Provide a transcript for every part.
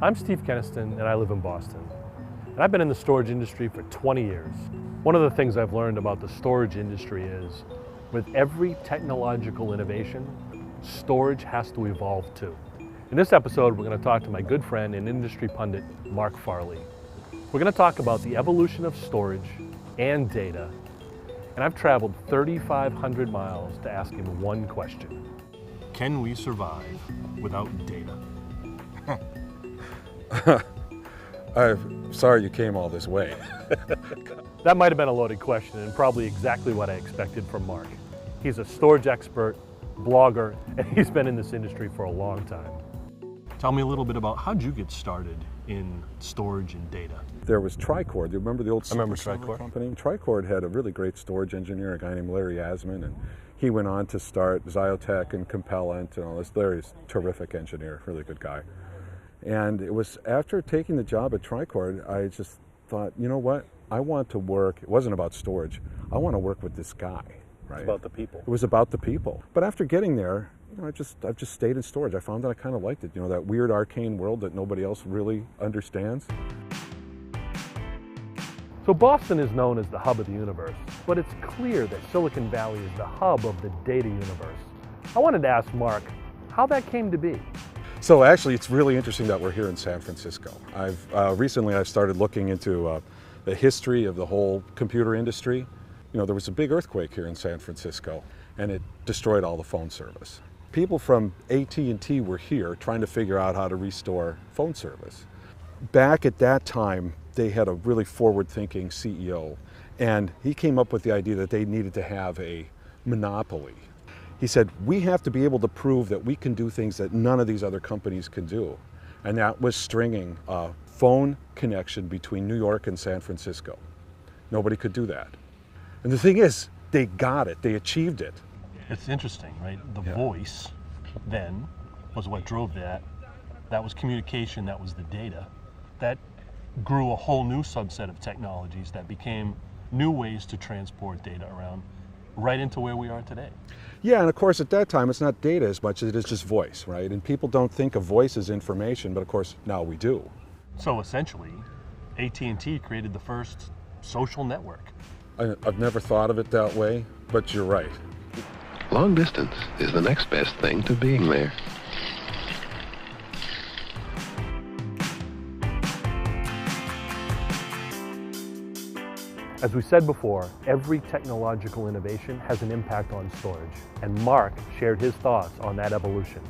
I'm Steve Keniston and I live in Boston. And I've been in the storage industry for 20 years. One of the things I've learned about the storage industry is with every technological innovation, storage has to evolve too. In this episode, we're going to talk to my good friend and industry pundit, Marc Farley. We're going to talk about the evolution of storage and data. And I've traveled 3,500 miles to ask him one question. Can we survive without data? I'm sorry you came all this way. That might have been a loaded question and probably exactly what I expected from Marc. He's a storage expert, blogger, and he's been in this industry for a long time. Tell me a little bit about how'd you get started in storage and data? There was Tricord. Do you remember the old Tricord company? Tricord had a really great storage engineer, a guy named Larry Asman, and he went on to start Xiotech and Compellent and all this. Larry's a terrific engineer, really good guy. And it was after taking the job at Tricord, I just thought, you know what? I want to work, it wasn't about storage, I want to work with this guy, right? It's about the people. It was about the people. But after getting there, you know, I've just stayed in storage. I found that I kind of liked it, you know, that weird arcane world that nobody else really understands. So Boston is known as the hub of the universe, but it's clear that Silicon Valley is the hub of the data universe. I wanted to ask Marc how that came to be. So actually, it's really interesting that we're here in San Francisco. Recently I've started looking into the history of the whole computer industry. You know, there was a big earthquake here in San Francisco, and it destroyed all the phone service. People from at&t were here trying to figure out how to restore phone service. Back at that time, they had a really forward-thinking CEO, and he came up with the idea that they needed to have a monopoly. He said, we have to be able to prove that we can do things that none of these other companies can do. And that was stringing a phone connection between New York and San Francisco. Nobody could do that. And the thing is, they got it, they achieved it. It's interesting, right? The voice then was what drove that. That was communication, that was the data. That grew a whole new subset of technologies that became new ways to transport data around right into where we are today. Yeah, and of course at that time it's not data as much as it is just voice, right? And people don't think of voice as information, but of course now we do. So essentially, at&t created the first social network. I've never thought of it that way, but you're right. Long distance is the next best thing to being there. As we said before, every technological innovation has an impact on storage, and Marc shared his thoughts on that evolution.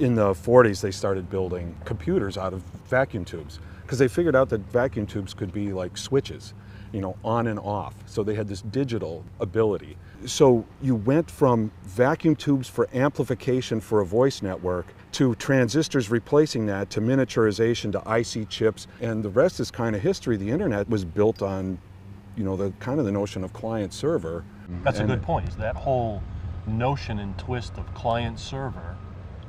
In the 40s, they started building computers out of vacuum tubes because they figured out that vacuum tubes could be like switches, you know, on and off. So they had this digital ability. So you went from vacuum tubes for amplification for a voice network to transistors replacing that, to miniaturization, to IC chips, and the rest is kind of history. The internet was built on, you know, the kind of the notion of client server. That's a good point, is that whole notion and twist of client server,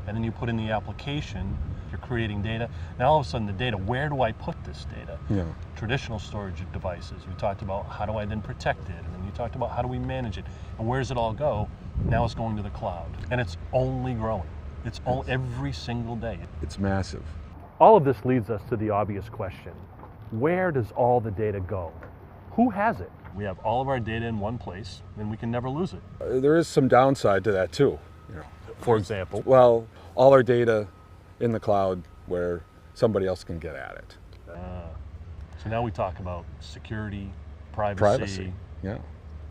and then you put in the application, you're creating data. Now all of a sudden the data, where do I put this data? Yeah. Traditional storage devices, we talked about how do I then protect it, and then you talked about how do we manage it, and where does it all go? Now it's going to the cloud, and it's only growing. It's every single day. It's massive. All of this leads us to the obvious question. Where does all the data go? Who has it? We have all of our data in one place, and we can never lose it. There is some downside to that too. You know. For example? Well, all our data in the cloud where somebody else can get at it. So now we talk about security, privacy. Privacy, yeah.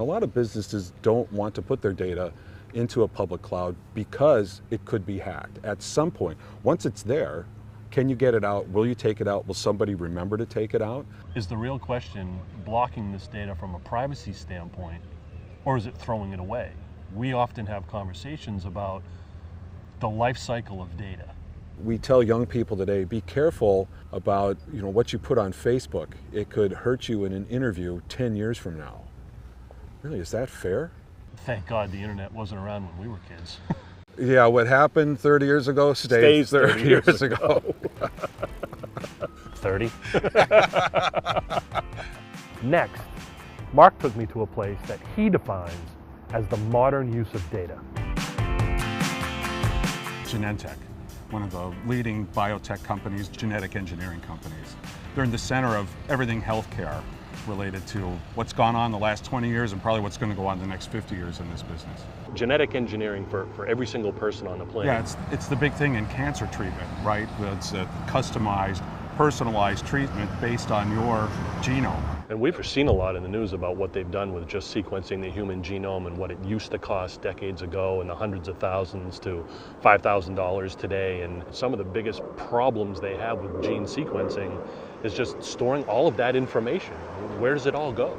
A lot of businesses don't want to put their data into a public cloud because it could be hacked at some point. Once it's there, can you get it out? Will you take it out? Will somebody remember to take it out? Is the real question blocking this data from a privacy standpoint, or is it throwing it away? We often have conversations about the life cycle of data. We tell young people today, be careful about, you know, what you put on Facebook. It could hurt you in an interview 10 years from now. Really, is that fair? Thank God the internet wasn't around when we were kids. Yeah, what happened 30 years ago stays 30 years ago. 30? Next, Marc took me to a place that he defines as the modern use of data. Genentech. one of the leading biotech companies, genetic engineering companies. They're in the center of everything healthcare related to what's gone on the last 20 years and probably what's going to go on the next 50 years in this business. Genetic engineering for every single person on the planet. Yeah, it's the big thing in cancer treatment, right? It's a customized, personalized treatment based on your genome. And we've seen a lot in the news about what they've done with just sequencing the human genome and what it used to cost decades ago in the hundreds of thousands to $5,000 today. And some of the biggest problems they have with gene sequencing is just storing all of that information. Where does it all go?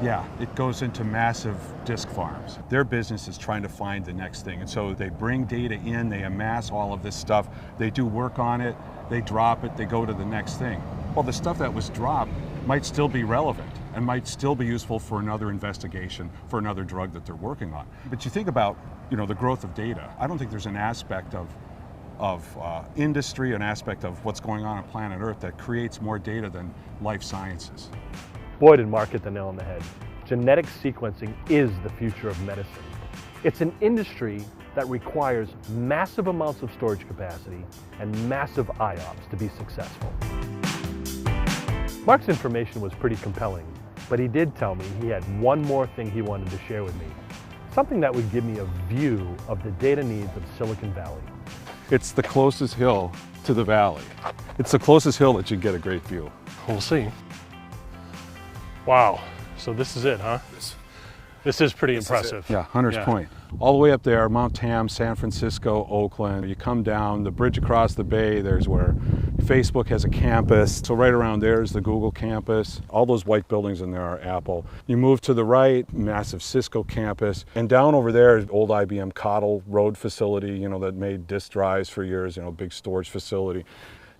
Yeah, it goes into massive disk farms. Their business is trying to find the next thing. And so they bring data in, they amass all of this stuff, they do work on it, they drop it, they go to the next thing. Well, the stuff that was dropped might still be relevant and might still be useful for another investigation, for another drug that they're working on. But you think about, the growth of data. I don't think there's an aspect of industry, an aspect of what's going on planet Earth that creates more data than life sciences. Boy, did Mark hit the nail on the head. Genetic sequencing is the future of medicine. It's an industry that requires massive amounts of storage capacity and massive IOPS to be successful. Mark's information was pretty compelling, but he did tell me he had one more thing he wanted to share with me. Something that would give me a view of the data needs of Silicon Valley. It's the closest hill to the valley. It's the closest hill that you get a great view. We'll see. Wow, so this is it, huh? This is pretty impressive. Yeah, Hunter's Point. All the way up there, Mount Tam, San Francisco, Oakland. You come down, the bridge across the bay, there's where Facebook has a campus. So right around there is the Google campus. All those white buildings in there are Apple. You move to the right, massive Cisco campus. And down over there is old IBM Cottle Road facility, that made disk drives for years, big storage facility.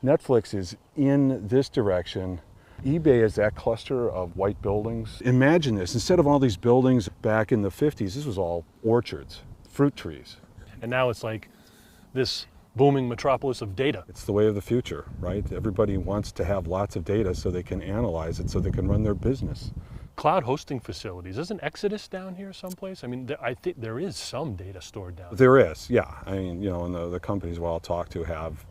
Netflix is in this direction. eBay is that cluster of white buildings. Imagine this, instead of all these buildings back in the 50s, this was all orchards, fruit trees. And now it's like this booming metropolis of data. It's the way of the future, right? Everybody wants to have lots of data so they can analyze it, so they can run their business. Cloud hosting facilities, isn't Exodus down here someplace? I mean, I think there is some data stored down there. There is, yeah. I mean, and the companies I'll talk to have,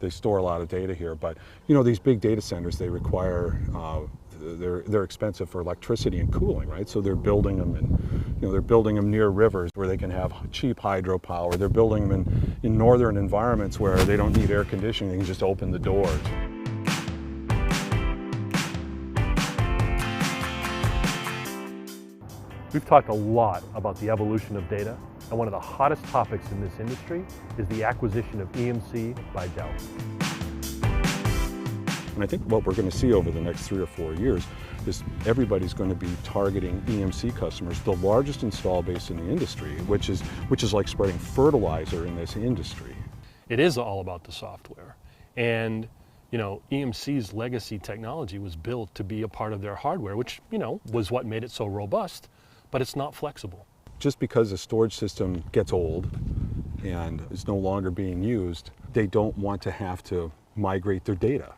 they store a lot of data here, but these big data centers, they require, they're expensive for electricity and cooling, right? So they're building them they're building them near rivers where they can have cheap hydropower. They're building them in northern environments where they don't need air conditioning, they can just open the doors. We've talked a lot about the evolution of data, and one of the hottest topics in this industry is the acquisition of EMC by Dell. And I think what we're going to see over the next 3 or 4 years is everybody's going to be targeting EMC customers, the largest install base in the industry, which is like spreading fertilizer in this industry. It is all about the software. And EMC's legacy technology was built to be a part of their hardware, which, was what made it so robust, but it's not flexible. Just because a storage system gets old and is no longer being used, they don't want to have to migrate their data.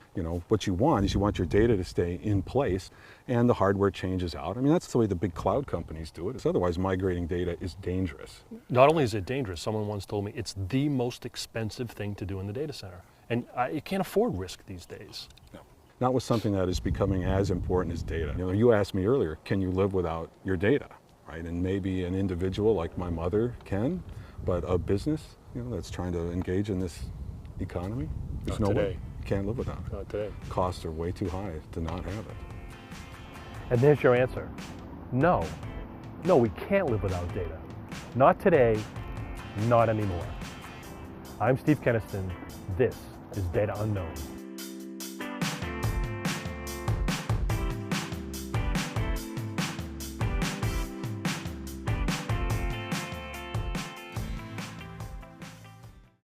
What you want is your data to stay in place and the hardware changes out. I mean, that's the way the big cloud companies do it. Otherwise, migrating data is dangerous. Not only is it dangerous, someone once told me it's the most expensive thing to do in the data center. And you can't afford risk these days. No. Not with something that is becoming as important as data. You asked me earlier, can you live without your data, right? And maybe an individual like my mother can, but a business, that's trying to engage in this economy, there's no way. You can't live without it. Not today. Costs are way too high to not have it. And there's your answer. No. No, we can't live without data. Not today, not anymore. I'm Steve Kenniston. This is Data Unknown.